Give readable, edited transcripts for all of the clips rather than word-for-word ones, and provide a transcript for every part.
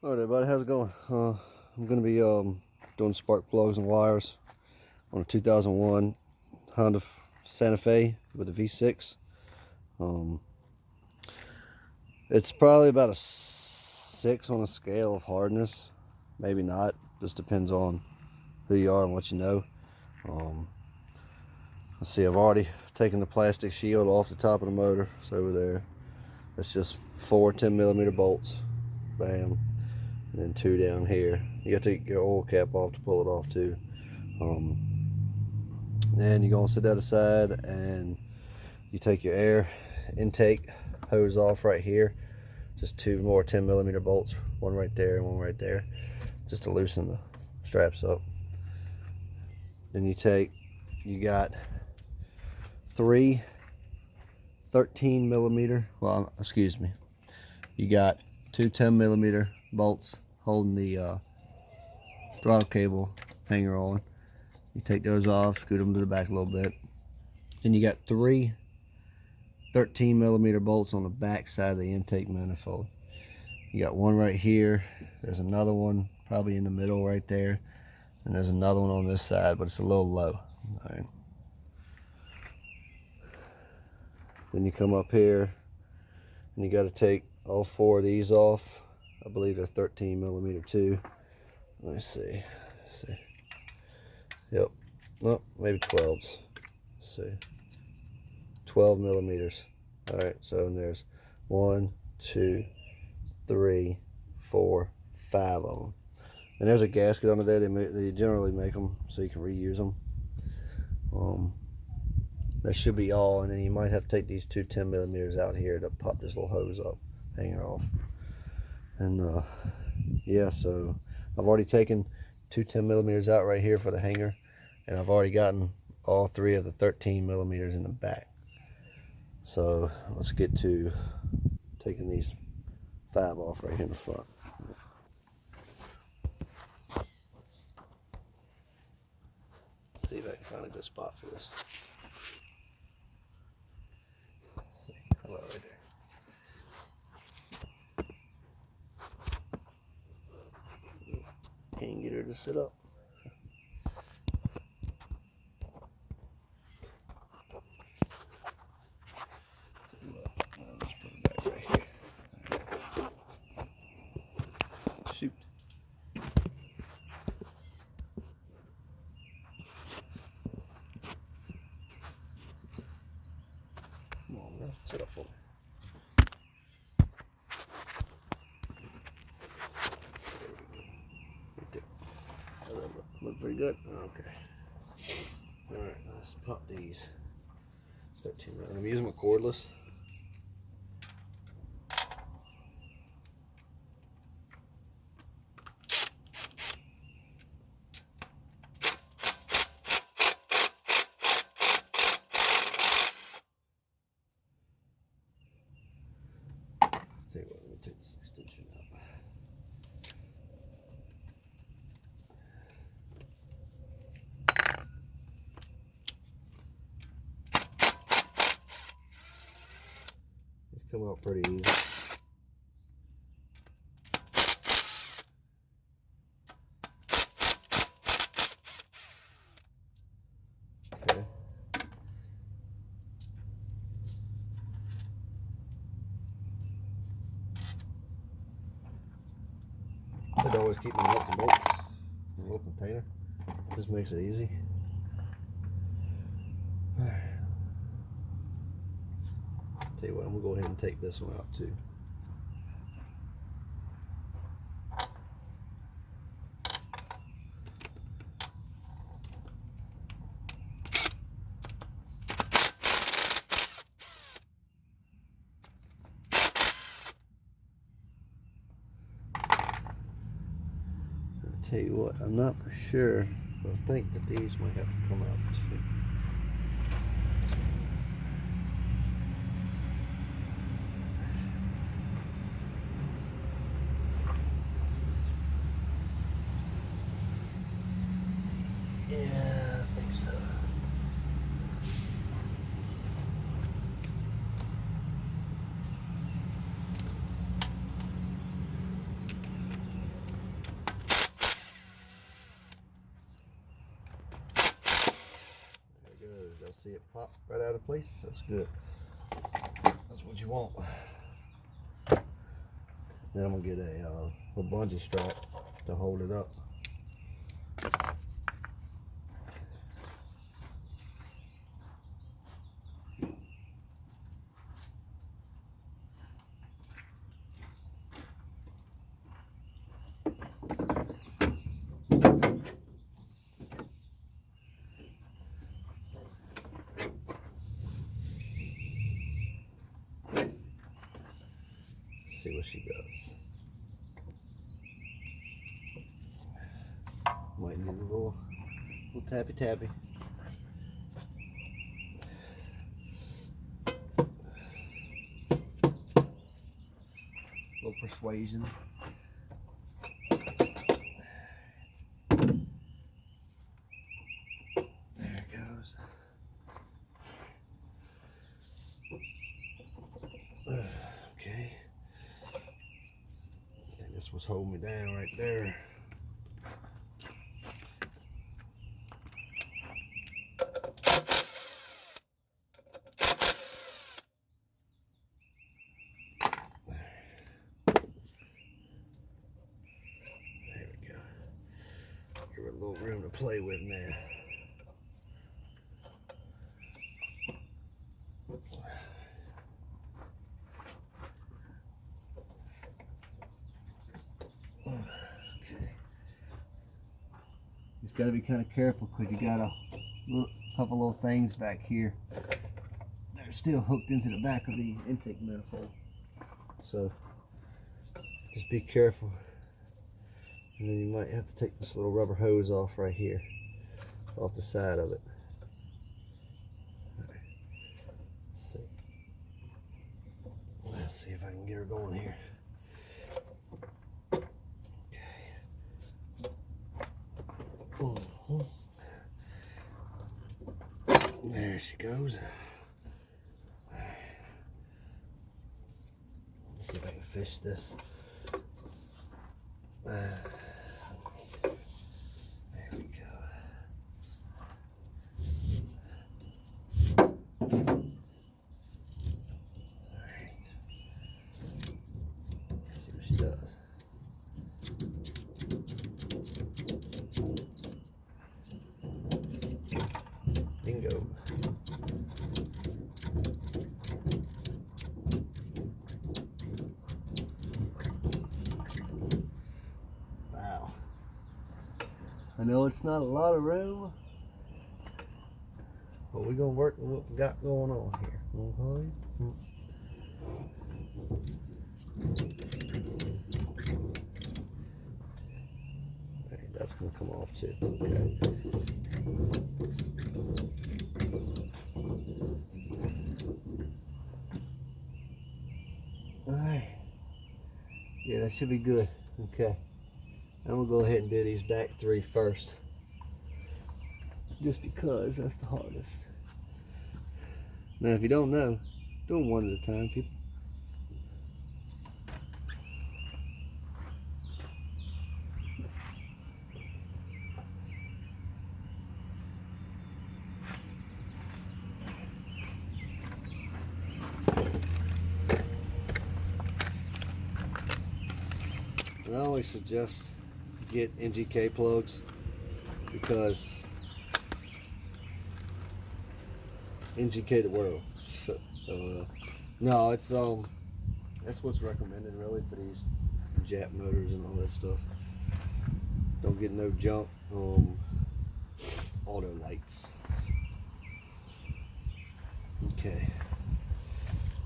Alright everybody, how's it going? I'm going to be doing spark plugs and wires on a 2001 Honda Santa Fe with a V6. It's probably about a 6 on a scale of hardness. Maybe not, just depends on who you are and what you know. Let's see, I've already taken the plastic shield off the top of the motor. It's over there. It's just 4 10mm bolts. Bam. And then 2 down here. You got to take your oil cap off to pull it off too. And you're gonna set that aside, and you take your air intake hose off right here. Just 2 more 10mm bolts, one right there and one right there, just to loosen the straps up. Then you got 3 13mm, well, excuse me, you got 2 10mm bolts holding the throttle cable hanger on. You take those off, scoot them to the back a little bit. Then you got 3 13mm bolts on the back side of the intake manifold. You got one right here, there's another one probably in the middle right there, and there's another one on this side, but it's a little low. All right. Then you come up here and you got to take all 4 of these off. I believe they're 13mm too. Let me see. Yep. No, maybe 12s. Let's see. 12mm. All right. So there's 1, 2, 3, 4, 5 of them. And there's a gasket under there. They generally make them so you can reuse them. That should be all. And then you might have to take these 2 10mm out here to pop this little hose up, hanger off. And yeah, so I've already taken 2 10mm out right here for the hanger, and I've already gotten all 3 of the 13mm in the back. So let's get to taking these 5 off right here in the front. Let's see if I can find a good spot for this. Let's see, how about right there? Can't get her to sit up. Let's put it back right here. Shoot. Come on, man. Sit up for me. Look pretty good. Okay. All right, let's pop these 13. I'm using my cordless. Tell you what, let me take this extension out. Come out pretty easy. Okay. I'd always keep my nuts and bolts in a little container. Just makes it easy. Tell you what, I'm gonna go ahead and take this one out too. I'll tell you what, I'm not for sure, but I think that these might have to come out too. Yeah, I think so. See it pop right out of place? That's good. That's what you want. Then I'm gonna get a bungee strap to hold it up. See what she does. Might need a little tappy tappy. A little persuasion. There it goes. Okay. I think this was holding me down right there. There we go. Give her a little room to play with now. Okay. Just got to be kind of careful because you got a couple little things back here that are still hooked into the back of the intake manifold. So just be careful. And then you might have to take this little rubber hose off right here, off the side of it. All right. Let's see if I can get her going here. There she goes. Let's see if I can fish this. There we go. Alright. Let's see what she does. Bingo. Wow. I know it's not a lot of room, but we're gonna work with what we got going on here. Okay. Alright, that's gonna come off too. Okay. Alright. Yeah, that should be good. Okay. I'm gonna go ahead and do these back 3 first. Just because that's the hardest. Now if you don't know, do them one at a time, people. And I always suggest get NGK plugs because NGK the world. No, it's that's what's recommended really for these Jap motors and all that stuff. Don't get no junk auto lights. Okay,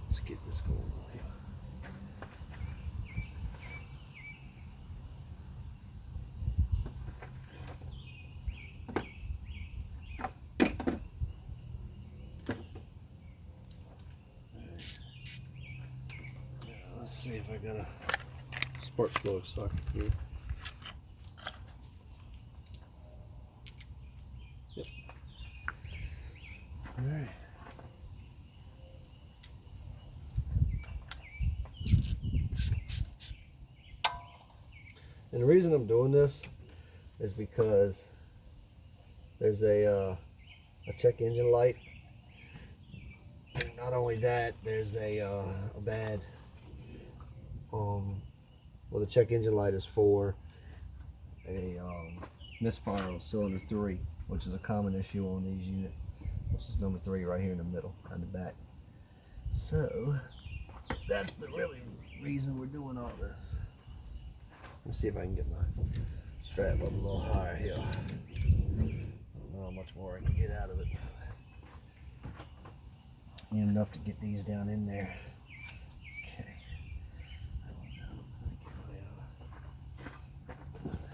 let's get this going on here. Let's see if I got a spark plug socket here. Yep. All right. And the reason I'm doing this is because there's a check engine light And not only that, there's a bad, well, the check engine light is 4, a misfire on cylinder 3, which is a common issue on these units. This is number 3 right here in the middle, on the back. So that's the really reason we're doing all this. Let me see if I can get my strap up a little higher here. I don't know how much more I can get out of it. Need enough to get these down in there. Okay. That one's out. Let me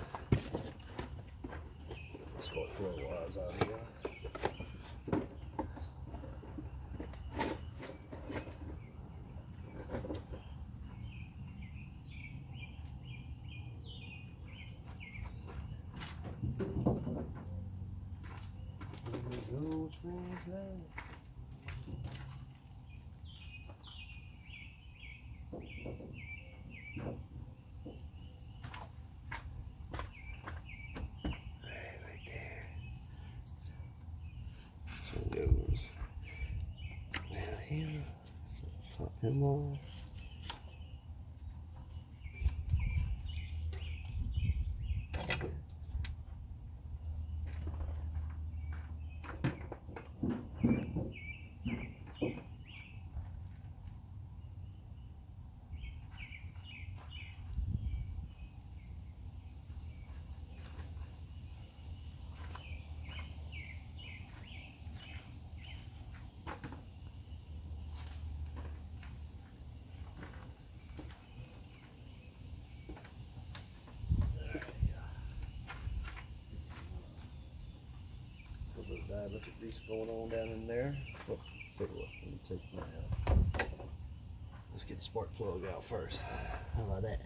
get my spark flow wires out here. Goes down here, so pop him off. Diametric piece going on down in there. Oh, let me take my let's get the spark plug out first. How about that?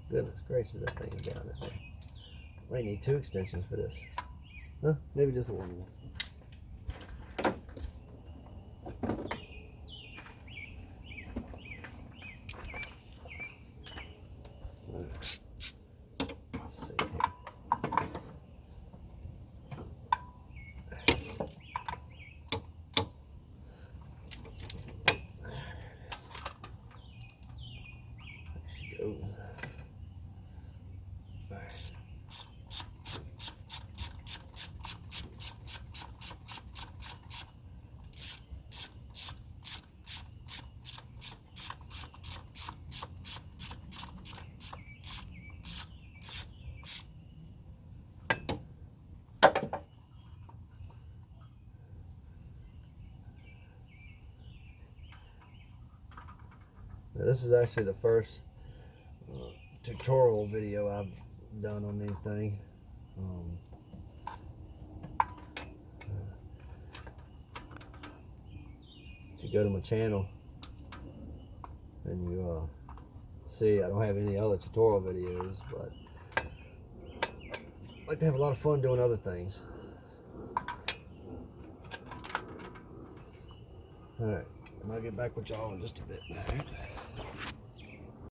Goodness gracious, that thing is down there. Might need 2 extensions for this. Huh? Maybe just one more. Now, this is actually the first tutorial video I've done on anything. If you go to my channel and you see, I don't have any other tutorial videos, but I like to have a lot of fun doing other things. Alright, I'll get back with y'all in just a bit.